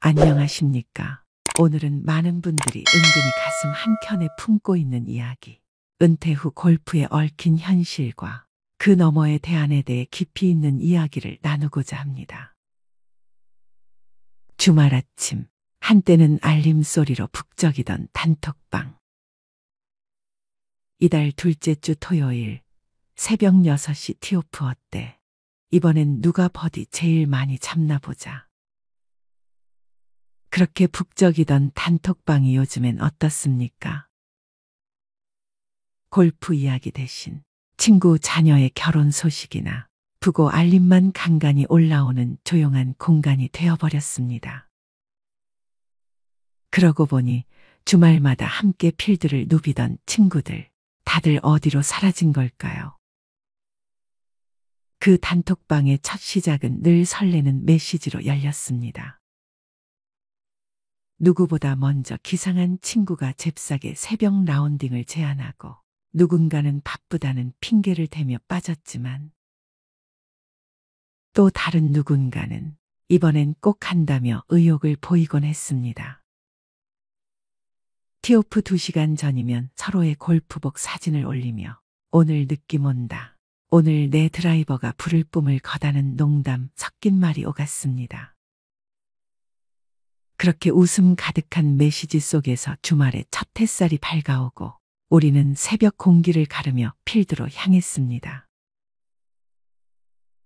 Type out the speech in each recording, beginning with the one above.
안녕하십니까. 오늘은 많은 분들이 은근히 가슴 한켠에 품고 있는 이야기, 은퇴 후 골프에 얽힌 현실과 그 너머의 대안에 대해 깊이 있는 이야기를 나누고자 합니다. 주말 아침, 한때는 알림 소리로 북적이던 단톡방. 이달 둘째 주 토요일, 새벽 6시 티오프 어때? 이번엔 누가 버디 제일 많이 잡나 보자. 그렇게 북적이던 단톡방이 요즘엔 어떻습니까? 골프 이야기 대신 친구 자녀의 결혼 소식이나 부고 알림만 간간히 올라오는 조용한 공간이 되어버렸습니다. 그러고 보니 주말마다 함께 필드를 누비던 친구들, 다들 어디로 사라진 걸까요? 그 단톡방의 첫 시작은 늘 설레는 메시지로 열렸습니다. 누구보다 먼저 기상한 친구가 잽싸게 새벽 라운딩을 제안하고 누군가는 바쁘다는 핑계를 대며 빠졌지만 또 다른 누군가는 이번엔 꼭 한다며 의욕을 보이곤 했습니다. 티오프 2시간 전이면 서로의 골프복 사진을 올리며 오늘 느낌 온다. 오늘 내 드라이버가 불을 뿜을 거다는 농담 섞인 말이 오갔습니다. 그렇게 웃음 가득한 메시지 속에서 주말의 첫 햇살이 밝아오고 우리는 새벽 공기를 가르며 필드로 향했습니다.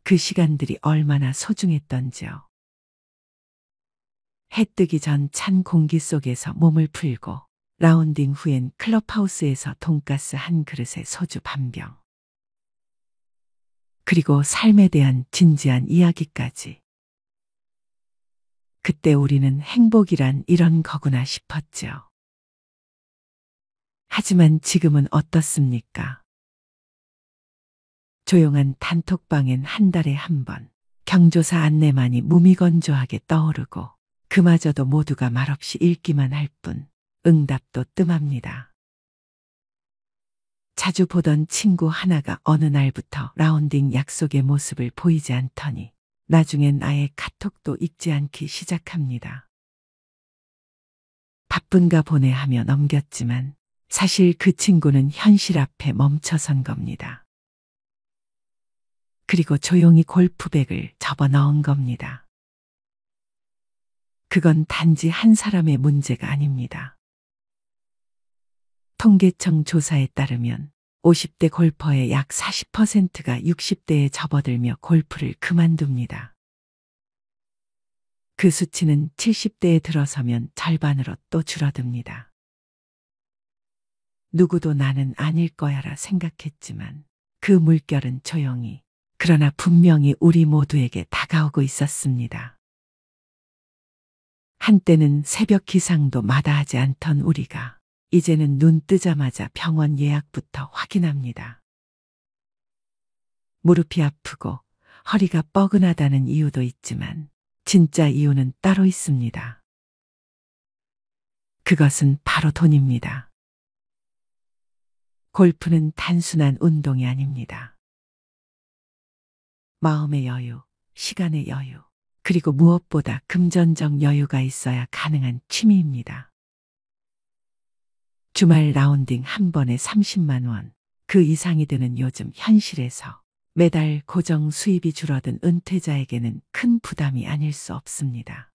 그 시간들이 얼마나 소중했던지요. 해 뜨기 전 찬 공기 속에서 몸을 풀고 라운딩 후엔 클럽하우스에서 돈가스 한 그릇에 소주 반 병. 그리고 삶에 대한 진지한 이야기까지. 그때 우리는 행복이란 이런 거구나 싶었죠. 하지만 지금은 어떻습니까? 조용한 단톡방엔 한 달에 한 번 경조사 안내만이 무미건조하게 떠오르고 그마저도 모두가 말없이 읽기만 할 뿐 응답도 뜸합니다. 자주 보던 친구 하나가 어느 날부터 라운딩 약속의 모습을 보이지 않더니 나중엔 아예 카톡도 읽지 않기 시작합니다. 바쁜가 보네 하며 넘겼지만 사실 그 친구는 현실 앞에 멈춰선 겁니다. 그리고 조용히 골프백을 접어 넣은 겁니다. 그건 단지 한 사람의 문제가 아닙니다. 통계청 조사에 따르면 50대 골퍼의 약 40%가 60대에 접어들며 골프를 그만둡니다. 그 수치는 70대에 들어서면 절반으로 또 줄어듭니다. 누구도 나는 아닐 거야라 생각했지만 그 물결은 조용히 그러나 분명히 우리 모두에게 다가오고 있었습니다. 한때는 새벽 기상도 마다하지 않던 우리가 이제는 눈 뜨자마자 병원 예약부터 확인합니다. 무릎이 아프고 허리가 뻐근하다는 이유도 있지만 진짜 이유는 따로 있습니다. 그것은 바로 돈입니다. 골프는 단순한 운동이 아닙니다. 마음의 여유, 시간의 여유, 그리고 무엇보다 금전적 여유가 있어야 가능한 취미입니다. 주말 라운딩 한 번에 30만 원, 그 이상이 드는 요즘 현실에서 매달 고정 수입이 줄어든 은퇴자에게는 큰 부담이 아닐 수 없습니다.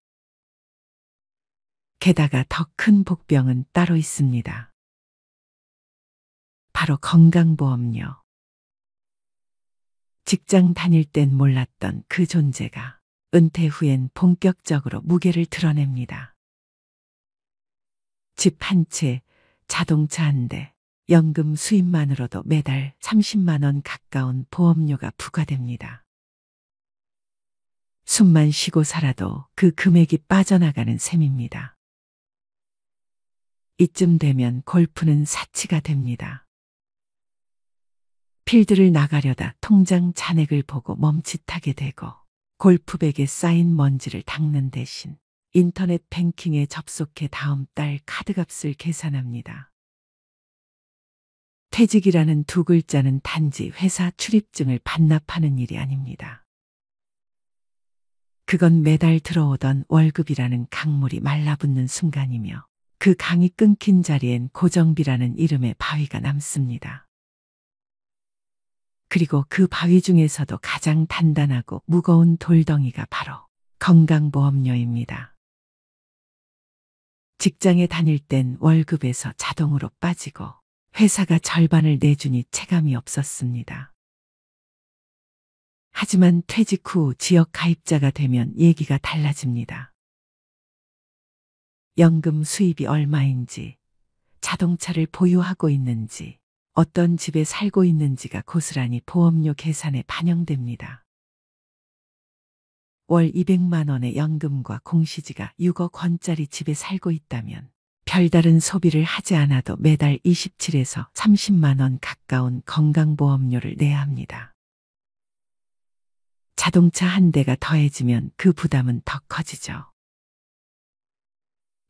게다가 더 큰 복병은 따로 있습니다. 바로 건강보험료. 직장 다닐 땐 몰랐던 그 존재가 은퇴 후엔 본격적으로 무게를 드러냅니다. 집 한 채, 자동차 한 대, 연금 수입만으로도 매달 30만 원 가까운 보험료가 부과됩니다. 숨만 쉬고 살아도 그 금액이 빠져나가는 셈입니다. 이쯤 되면 골프는 사치가 됩니다. 필드를 나가려다 통장 잔액을 보고 멈칫하게 되고 골프백에 쌓인 먼지를 닦는 대신 인터넷 뱅킹에 접속해 다음 달 카드값을 계산합니다. 퇴직이라는 두 글자는 단지 회사 출입증을 반납하는 일이 아닙니다. 그건 매달 들어오던 월급이라는 강물이 말라붙는 순간이며 그 강이 끊긴 자리엔 고정비라는 이름의 바위가 남습니다. 그리고 그 바위 중에서도 가장 단단하고 무거운 돌덩이가 바로 건강보험료입니다. 직장에 다닐 땐 월급에서 자동으로 빠지고 회사가 절반을 내주니 체감이 없었습니다. 하지만 퇴직 후 지역 가입자가 되면 얘기가 달라집니다. 연금 수입이 얼마인지, 자동차를 보유하고 있는지, 어떤 집에 살고 있는지가 고스란히 보험료 계산에 반영됩니다. 월 200만 원의 연금과 공시지가 6억 원짜리 집에 살고 있다면 별다른 소비를 하지 않아도 매달 27에서 30만 원 가까운 건강보험료를 내야 합니다. 자동차 한 대가 더해지면 그 부담은 더 커지죠.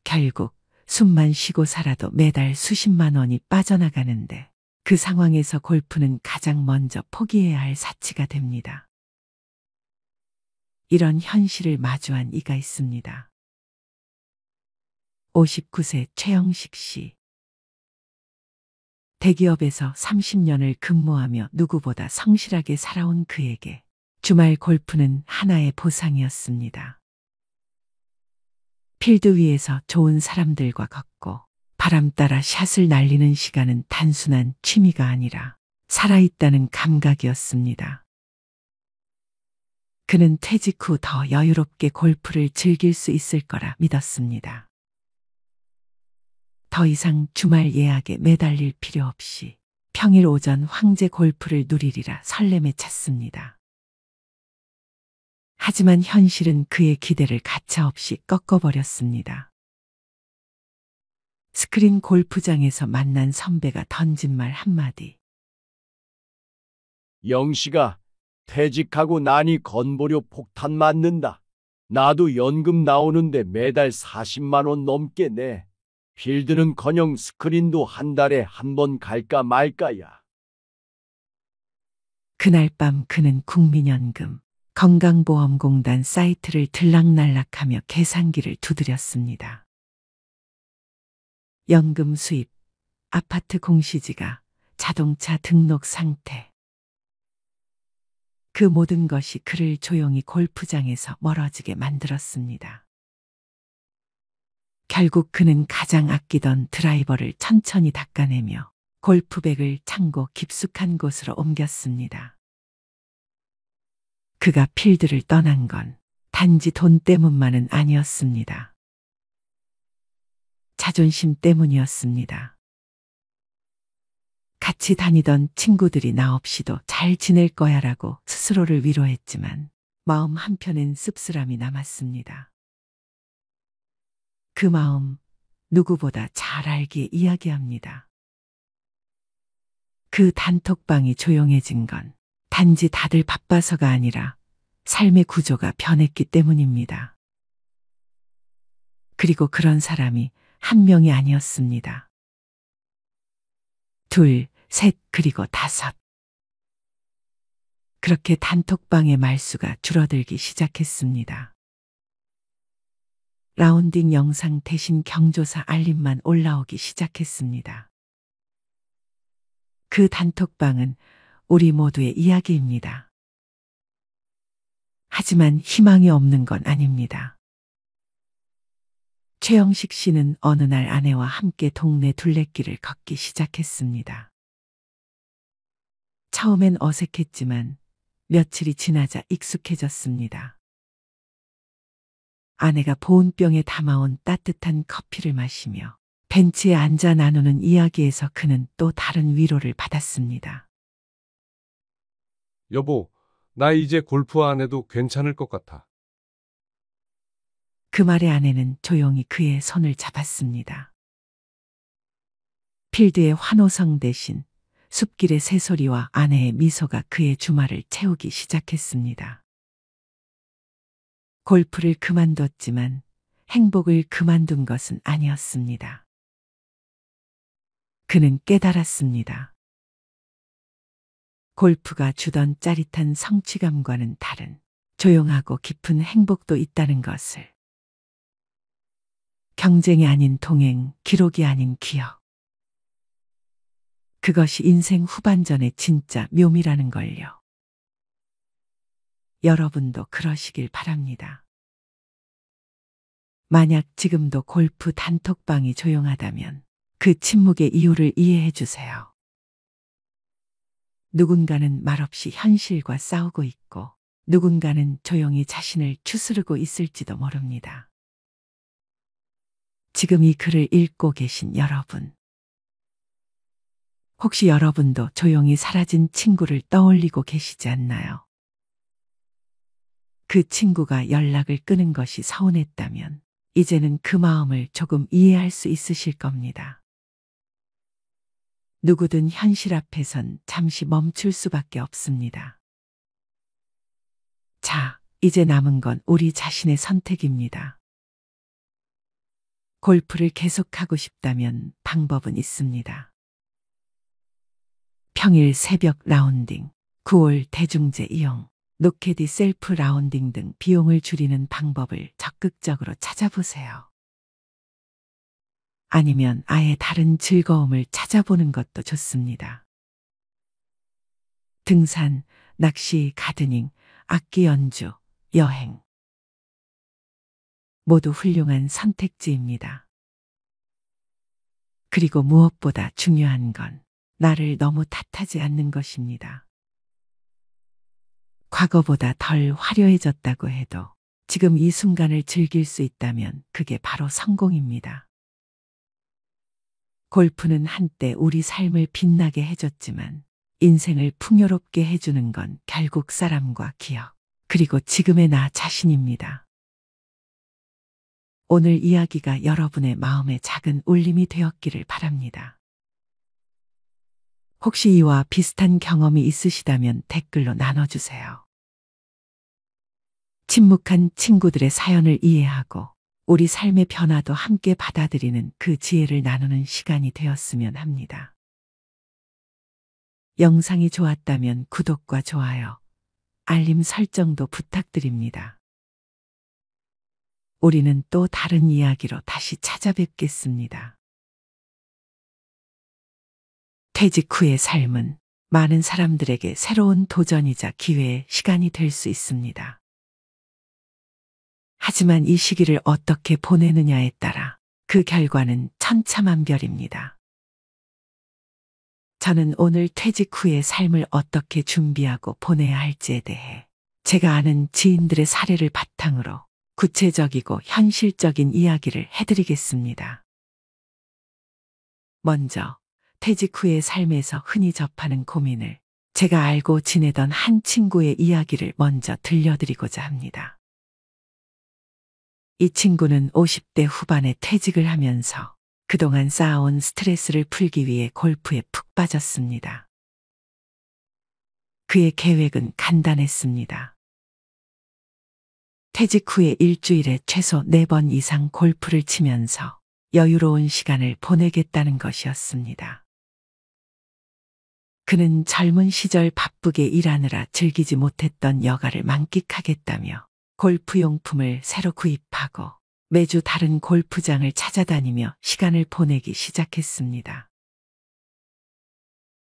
결국 숨만 쉬고 살아도 매달 수십만 원이 빠져나가는데 그 상황에서 골프는 가장 먼저 포기해야 할 사치가 됩니다. 이런 현실을 마주한 이가 있습니다. 59세 최영식 씨. 대기업에서 30년을 근무하며 누구보다 성실하게 살아온 그에게 주말 골프는 하나의 보상이었습니다. 필드 위에서 좋은 사람들과 걷고 바람 따라 샷을 날리는 시간은 단순한 취미가 아니라 살아있다는 감각이었습니다. 그는 퇴직 후 더 여유롭게 골프를 즐길 수 있을 거라 믿었습니다. 더 이상 주말 예약에 매달릴 필요 없이 평일 오전 황제 골프를 누리리라 설렘에 찼습니다. 하지만 현실은 그의 기대를 가차없이 꺾어버렸습니다. 스크린 골프장에서 만난 선배가 던진 말 한마디. 영식아, 퇴직하고 나니 건보료 폭탄 맞는다. 나도 연금 나오는데 매달 40만 원 넘게 내. 필드는커녕 스크린도 한 달에 한 번 갈까 말까야. 그날 밤 그는 국민연금, 건강보험공단 사이트를 들락날락하며 계산기를 두드렸습니다. 연금 수입, 아파트 공시지가, 자동차 등록 상태. 그 모든 것이 그를 조용히 골프장에서 멀어지게 만들었습니다. 결국 그는 가장 아끼던 드라이버를 천천히 닦아내며 골프백을 창고 깊숙한 곳으로 옮겼습니다. 그가 필드를 떠난 건 단지 돈 때문만은 아니었습니다. 자존심 때문이었습니다. 같이 다니던 친구들이 나 없이도 잘 지낼 거야라고 스스로를 위로했지만 마음 한편엔 씁쓸함이 남았습니다. 그 마음 누구보다 잘 알기에 이야기합니다. 그 단톡방이 조용해진 건 단지 다들 바빠서가 아니라 삶의 구조가 변했기 때문입니다. 그리고 그런 사람이 한 명이 아니었습니다. 둘, 셋, 그리고 다섯. 그렇게 단톡방의 말수가 줄어들기 시작했습니다. 라운딩 영상 대신 경조사 알림만 올라오기 시작했습니다. 그 단톡방은 우리 모두의 이야기입니다. 하지만 희망이 없는 건 아닙니다. 최영식 씨는 어느 날 아내와 함께 동네 둘레길을 걷기 시작했습니다. 처음엔 어색했지만 며칠이 지나자 익숙해졌습니다. 아내가 보온병에 담아온 따뜻한 커피를 마시며 벤치에 앉아 나누는 이야기에서 그는 또 다른 위로를 받았습니다. 여보, 나 이제 골프 안 해도 괜찮을 것 같아. 그 말에 아내는 조용히 그의 손을 잡았습니다. 필드의 환호성 대신 숲길의 새소리와 아내의 미소가 그의 주말을 채우기 시작했습니다. 골프를 그만뒀지만 행복을 그만둔 것은 아니었습니다. 그는 깨달았습니다. 골프가 주던 짜릿한 성취감과는 다른 조용하고 깊은 행복도 있다는 것을. 경쟁이 아닌 동행, 기록이 아닌 기억. 그것이 인생 후반전의 진짜 묘미라는 걸요. 여러분도 그러시길 바랍니다. 만약 지금도 골프 단톡방이 조용하다면 그 침묵의 이유를 이해해 주세요. 누군가는 말없이 현실과 싸우고 있고 누군가는 조용히 자신을 추스르고 있을지도 모릅니다. 지금 이 글을 읽고 계신 여러분. 혹시 여러분도 조용히 사라진 친구를 떠올리고 계시지 않나요? 그 친구가 연락을 끊은 것이 서운했다면 이제는 그 마음을 조금 이해할 수 있으실 겁니다. 누구든 현실 앞에선 잠시 멈출 수밖에 없습니다. 자, 이제 남은 건 우리 자신의 선택입니다. 골프를 계속하고 싶다면 방법은 있습니다. 평일 새벽 라운딩, 9월 대중제 이용, 노케디 셀프 라운딩 등 비용을 줄이는 방법을 적극적으로 찾아보세요. 아니면 아예 다른 즐거움을 찾아보는 것도 좋습니다. 등산, 낚시, 가드닝, 악기 연주, 여행. 모두 훌륭한 선택지입니다. 그리고 무엇보다 중요한 건 나를 너무 탓하지 않는 것입니다. 과거보다 덜 화려해졌다고 해도 지금 이 순간을 즐길 수 있다면 그게 바로 성공입니다. 골프는 한때 우리 삶을 빛나게 해줬지만 인생을 풍요롭게 해주는 건 결국 사람과 기억, 그리고 지금의 나 자신입니다. 오늘 이야기가 여러분의 마음에 작은 울림이 되었기를 바랍니다. 혹시 이와 비슷한 경험이 있으시다면 댓글로 나눠주세요. 침묵한 친구들의 사연을 이해하고 우리 삶의 변화도 함께 받아들이는 그 지혜를 나누는 시간이 되었으면 합니다. 영상이 좋았다면 구독과 좋아요, 알림 설정도 부탁드립니다. 우리는 또 다른 이야기로 다시 찾아뵙겠습니다. 퇴직 후의 삶은 많은 사람들에게 새로운 도전이자 기회의 시간이 될 수 있습니다. 하지만 이 시기를 어떻게 보내느냐에 따라 그 결과는 천차만별입니다. 저는 오늘 퇴직 후의 삶을 어떻게 준비하고 보내야 할지에 대해 제가 아는 지인들의 사례를 바탕으로 구체적이고 현실적인 이야기를 해드리겠습니다. 먼저 퇴직 후의 삶에서 흔히 접하는 고민을 제가 알고 지내던 한 친구의 이야기를 먼저 들려드리고자 합니다. 이 친구는 50대 후반에 퇴직을 하면서 그동안 쌓아온 스트레스를 풀기 위해 골프에 푹 빠졌습니다. 그의 계획은 간단했습니다. 퇴직 후에 일주일에 최소 4번 이상 골프를 치면서 여유로운 시간을 보내겠다는 것이었습니다. 그는 젊은 시절 바쁘게 일하느라 즐기지 못했던 여가를 만끽하겠다며 골프 용품을 새로 구입하고 매주 다른 골프장을 찾아다니며 시간을 보내기 시작했습니다.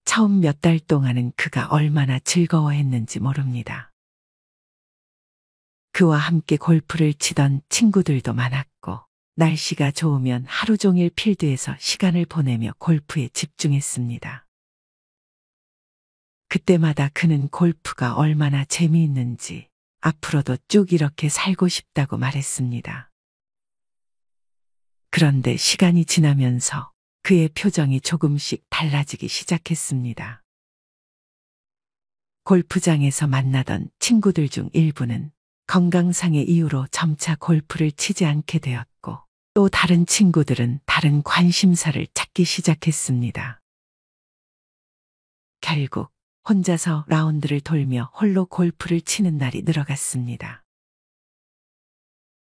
처음 몇 달 동안은 그가 얼마나 즐거워했는지 모릅니다. 그와 함께 골프를 치던 친구들도 많았고 날씨가 좋으면 하루 종일 필드에서 시간을 보내며 골프에 집중했습니다. 그때마다 그는 골프가 얼마나 재미있는지 앞으로도 쭉 이렇게 살고 싶다고 말했습니다. 그런데 시간이 지나면서 그의 표정이 조금씩 달라지기 시작했습니다. 골프장에서 만나던 친구들 중 일부는 건강상의 이유로 점차 골프를 치지 않게 되었고 또 다른 친구들은 다른 관심사를 찾기 시작했습니다. 결국 혼자서 라운드를 돌며 홀로 골프를 치는 날이 늘어갔습니다.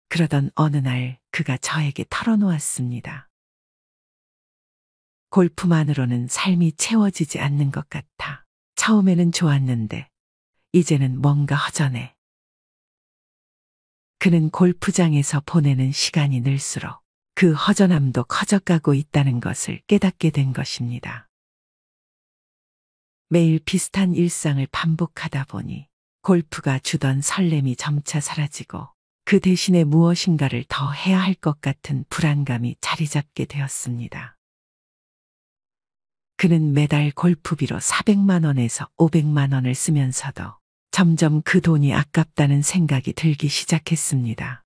그러던 어느 날 그가 저에게 털어놓았습니다. 골프만으로는 삶이 채워지지 않는 것 같아. 처음에는 좋았는데 이제는 뭔가 허전해. 그는 골프장에서 보내는 시간이 늘수록 그 허전함도 커져가고 있다는 것을 깨닫게 된 것입니다. 매일 비슷한 일상을 반복하다 보니 골프가 주던 설렘이 점차 사라지고 그 대신에 무엇인가를 더 해야 할 것 같은 불안감이 자리 잡게 되었습니다. 그는 매달 골프비로 400만 원에서 500만 원을 쓰면서도 점점 그 돈이 아깝다는 생각이 들기 시작했습니다.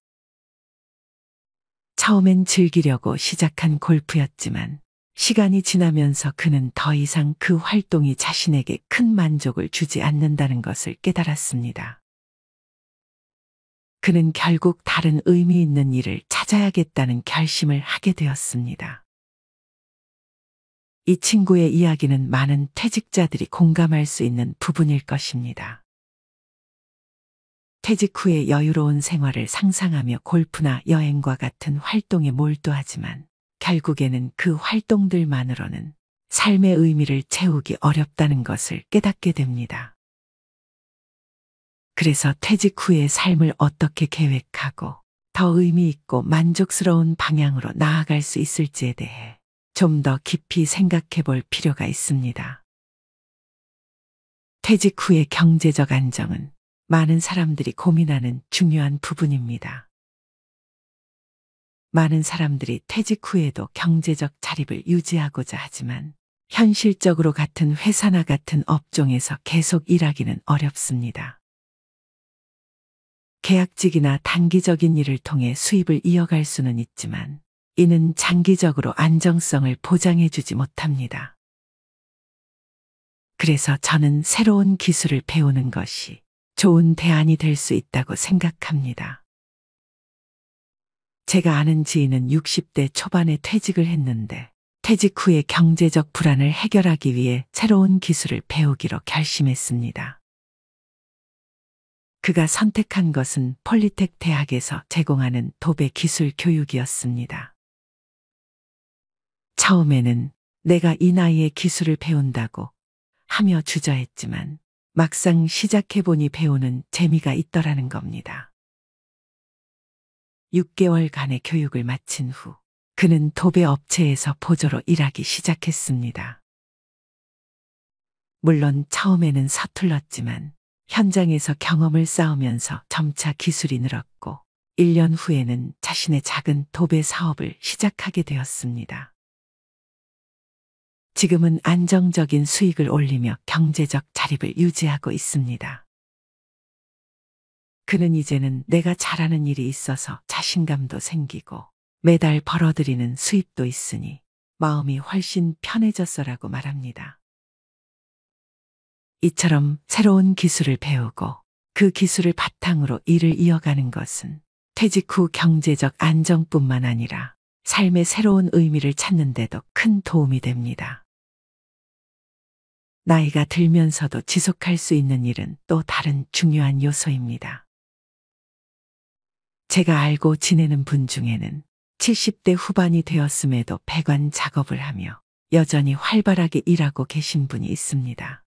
처음엔 즐기려고 시작한 골프였지만 시간이 지나면서 그는 더 이상 그 활동이 자신에게 큰 만족을 주지 않는다는 것을 깨달았습니다. 그는 결국 다른 의미 있는 일을 찾아야겠다는 결심을 하게 되었습니다. 이 친구의 이야기는 많은 퇴직자들이 공감할 수 있는 부분일 것입니다. 퇴직 후의 여유로운 생활을 상상하며 골프나 여행과 같은 활동에 몰두하지만 결국에는 그 활동들만으로는 삶의 의미를 채우기 어렵다는 것을 깨닫게 됩니다. 그래서 퇴직 후의 삶을 어떻게 계획하고 더 의미 있고 만족스러운 방향으로 나아갈 수 있을지에 대해 좀 더 깊이 생각해 볼 필요가 있습니다. 퇴직 후의 경제적 안정은 많은 사람들이 고민하는 중요한 부분입니다. 많은 사람들이 퇴직 후에도 경제적 자립을 유지하고자 하지만 현실적으로 같은 회사나 같은 업종에서 계속 일하기는 어렵습니다. 계약직이나 단기적인 일을 통해 수입을 이어갈 수는 있지만 이는 장기적으로 안정성을 보장해주지 못합니다. 그래서 저는 새로운 기술을 배우는 것이 좋은 대안이 될 수 있다고 생각합니다. 제가 아는 지인은 60대 초반에 퇴직을 했는데 퇴직 후의 경제적 불안을 해결하기 위해 새로운 기술을 배우기로 결심했습니다. 그가 선택한 것은 폴리텍 대학에서 제공하는 도배 기술 교육이었습니다. 처음에는 내가 이 나이에 기술을 배운다고 하며 주저했지만 막상 시작해보니 배우는 재미가 있더라는 겁니다. 6개월간의 교육을 마친 후 그는 도배 업체에서 보조로 일하기 시작했습니다. 물론 처음에는 서툴렀지만 현장에서 경험을 쌓으면서 점차 기술이 늘었고 1년 후에는 자신의 작은 도배 사업을 시작하게 되었습니다. 지금은 안정적인 수익을 올리며 경제적 자립을 유지하고 있습니다. 그는 이제는 내가 잘하는 일이 있어서 자신감도 생기고 매달 벌어들이는 수입도 있으니 마음이 훨씬 편해졌어라고 말합니다. 이처럼 새로운 기술을 배우고 그 기술을 바탕으로 일을 이어가는 것은 퇴직 후 경제적 안정뿐만 아니라 삶의 새로운 의미를 찾는 데도 큰 도움이 됩니다. 나이가 들면서도 지속할 수 있는 일은 또 다른 중요한 요소입니다. 제가 알고 지내는 분 중에는 70대 후반이 되었음에도 배관 작업을 하며 여전히 활발하게 일하고 계신 분이 있습니다.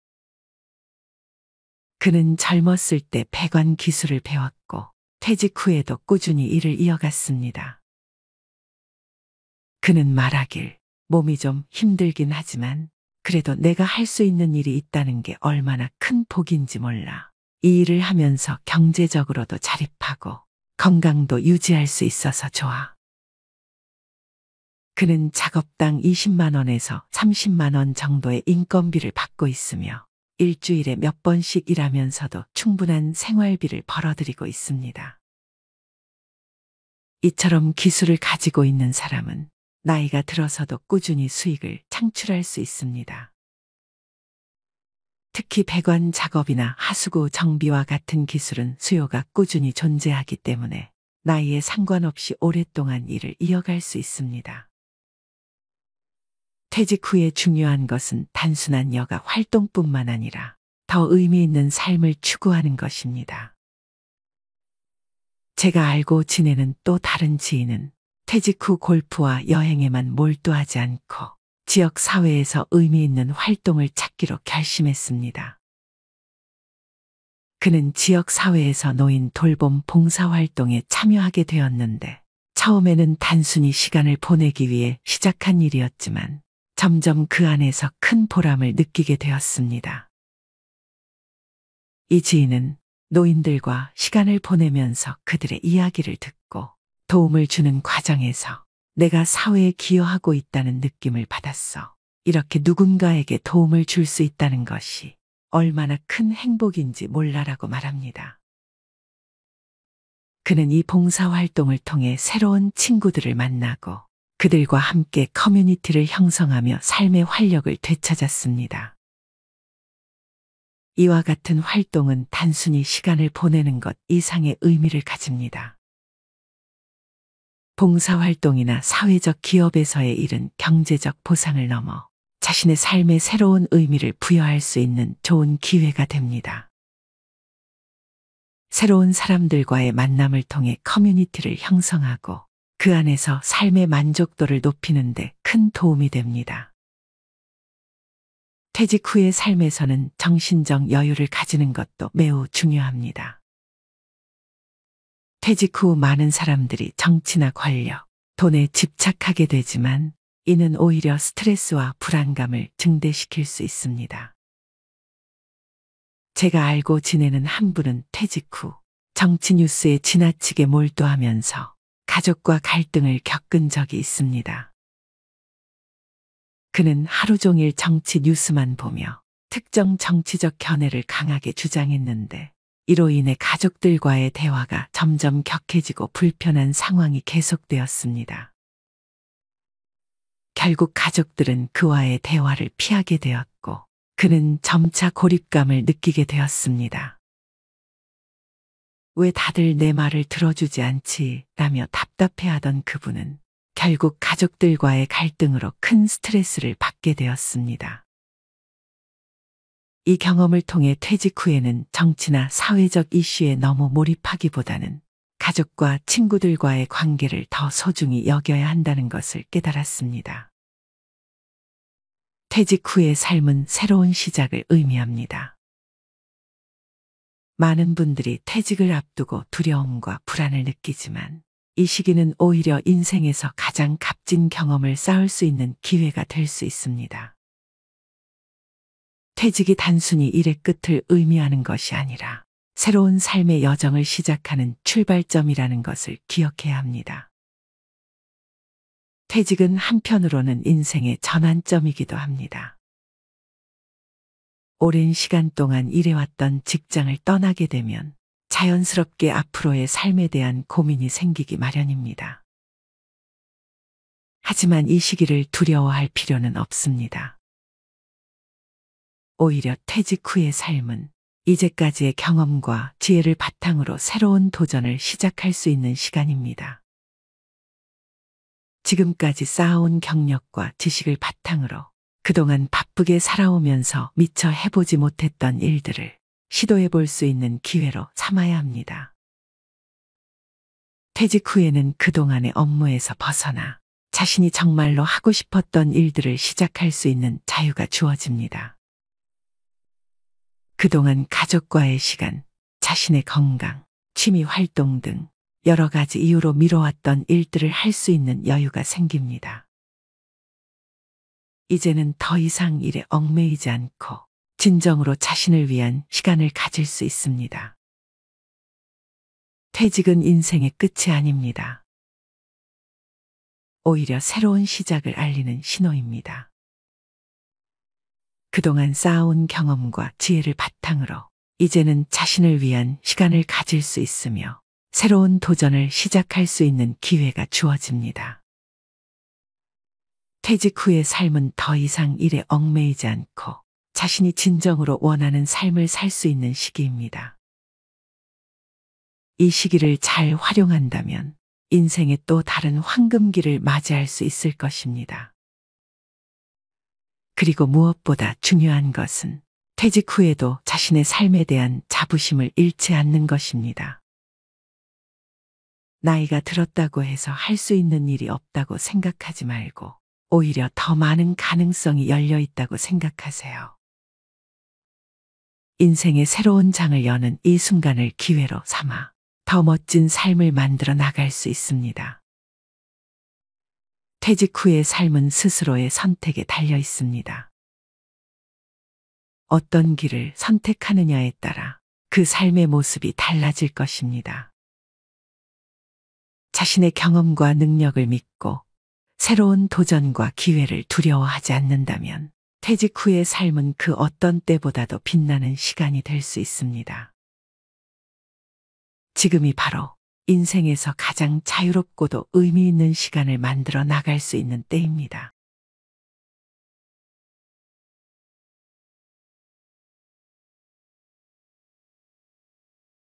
그는 젊었을 때 배관 기술을 배웠고 퇴직 후에도 꾸준히 일을 이어갔습니다. 그는 말하길 몸이 좀 힘들긴 하지만 그래도 내가 할 수 있는 일이 있다는 게 얼마나 큰 복인지 몰라. 이 일을 하면서 경제적으로도 자립하고 건강도 유지할 수 있어서 좋아. 그는 작업당 20만 원에서 30만 원 정도의 인건비를 받고 있으며 일주일에 몇 번씩 일하면서도 충분한 생활비를 벌어들이고 있습니다. 이처럼 기술을 가지고 있는 사람은 나이가 들어서도 꾸준히 수익을 창출할 수 있습니다. 특히 배관 작업이나 하수구 정비와 같은 기술은 수요가 꾸준히 존재하기 때문에 나이에 상관없이 오랫동안 일을 이어갈 수 있습니다. 퇴직 후에 중요한 것은 단순한 여가 활동뿐만 아니라 더 의미 있는 삶을 추구하는 것입니다. 제가 알고 지내는 또 다른 지인은 퇴직 후 골프와 여행에만 몰두하지 않고 지역 사회에서 의미 있는 활동을 찾기로 결심했습니다. 그는 지역 사회에서 노인 돌봄 봉사활동에 참여하게 되었는데 처음에는 단순히 시간을 보내기 위해 시작한 일이었지만 점점 그 안에서 큰 보람을 느끼게 되었습니다. 이 지인은 노인들과 시간을 보내면서 그들의 이야기를 듣고 도움을 주는 과정에서 내가 사회에 기여하고 있다는 느낌을 받았어. 이렇게 누군가에게 도움을 줄 수 있다는 것이 얼마나 큰 행복인지 몰라라고 말합니다. 그는 이 봉사활동을 통해 새로운 친구들을 만나고 그들과 함께 커뮤니티를 형성하며 삶의 활력을 되찾았습니다. 이와 같은 활동은 단순히 시간을 보내는 것 이상의 의미를 가집니다. 봉사활동이나 사회적 기업에서의 일은 경제적 보상을 넘어 자신의 삶에 새로운 의미를 부여할 수 있는 좋은 기회가 됩니다. 새로운 사람들과의 만남을 통해 커뮤니티를 형성하고 그 안에서 삶의 만족도를 높이는 데 큰 도움이 됩니다. 퇴직 후의 삶에서는 정신적 여유를 가지는 것도 매우 중요합니다. 퇴직 후 많은 사람들이 정치나 권력, 돈에 집착하게 되지만 이는 오히려 스트레스와 불안감을 증대시킬 수 있습니다. 제가 알고 지내는 한 분은 퇴직 후 정치 뉴스에 지나치게 몰두하면서 가족과 갈등을 겪은 적이 있습니다. 그는 하루 종일 정치 뉴스만 보며 특정 정치적 견해를 강하게 주장했는데 이로 인해 가족들과의 대화가 점점 격해지고 불편한 상황이 계속되었습니다. 결국 가족들은 그와의 대화를 피하게 되었고 그는 점차 고립감을 느끼게 되었습니다. 왜 다들 내 말을 들어주지 않지? 라며 답답해하던 그분은 결국 가족들과의 갈등으로 큰 스트레스를 받게 되었습니다. 이 경험을 통해 퇴직 후에는 정치나 사회적 이슈에 너무 몰입하기보다는 가족과 친구들과의 관계를 더 소중히 여겨야 한다는 것을 깨달았습니다. 퇴직 후의 삶은 새로운 시작을 의미합니다. 많은 분들이 퇴직을 앞두고 두려움과 불안을 느끼지만 이 시기는 오히려 인생에서 가장 값진 경험을 쌓을 수 있는 기회가 될 수 있습니다. 퇴직이 단순히 일의 끝을 의미하는 것이 아니라 새로운 삶의 여정을 시작하는 출발점이라는 것을 기억해야 합니다. 퇴직은 한편으로는 인생의 전환점이기도 합니다. 오랜 시간 동안 일해왔던 직장을 떠나게 되면 자연스럽게 앞으로의 삶에 대한 고민이 생기기 마련입니다. 하지만 이 시기를 두려워할 필요는 없습니다. 오히려 퇴직 후의 삶은 이제까지의 경험과 지혜를 바탕으로 새로운 도전을 시작할 수 있는 시간입니다. 지금까지 쌓아온 경력과 지식을 바탕으로 그동안 바쁘게 살아오면서 미처 해보지 못했던 일들을 시도해 볼 수 있는 기회로 삼아야 합니다. 퇴직 후에는 그동안의 업무에서 벗어나 자신이 정말로 하고 싶었던 일들을 시작할 수 있는 자유가 주어집니다. 그동안 가족과의 시간, 자신의 건강, 취미 활동 등 여러 가지 이유로 미뤄왔던 일들을 할 수 있는 여유가 생깁니다. 이제는 더 이상 일에 얽매이지 않고 진정으로 자신을 위한 시간을 가질 수 있습니다. 퇴직은 인생의 끝이 아닙니다. 오히려 새로운 시작을 알리는 신호입니다. 그동안 쌓아온 경험과 지혜를 바탕으로 이제는 자신을 위한 시간을 가질 수 있으며 새로운 도전을 시작할 수 있는 기회가 주어집니다. 퇴직 후의 삶은 더 이상 일에 얽매이지 않고 자신이 진정으로 원하는 삶을 살 수 있는 시기입니다. 이 시기를 잘 활용한다면 인생의 또 다른 황금기를 맞이할 수 있을 것입니다. 그리고 무엇보다 중요한 것은 퇴직 후에도 자신의 삶에 대한 자부심을 잃지 않는 것입니다. 나이가 들었다고 해서 할 수 있는 일이 없다고 생각하지 말고 오히려 더 많은 가능성이 열려 있다고 생각하세요. 인생의 새로운 장을 여는 이 순간을 기회로 삼아 더 멋진 삶을 만들어 나갈 수 있습니다. 퇴직 후의 삶은 스스로의 선택에 달려 있습니다. 어떤 길을 선택하느냐에 따라 그 삶의 모습이 달라질 것입니다. 자신의 경험과 능력을 믿고 새로운 도전과 기회를 두려워하지 않는다면 퇴직 후의 삶은 그 어떤 때보다도 빛나는 시간이 될 수 있습니다. 지금이 바로 인생에서 가장 자유롭고도 의미 있는 시간을 만들어 나갈 수 있는 때입니다.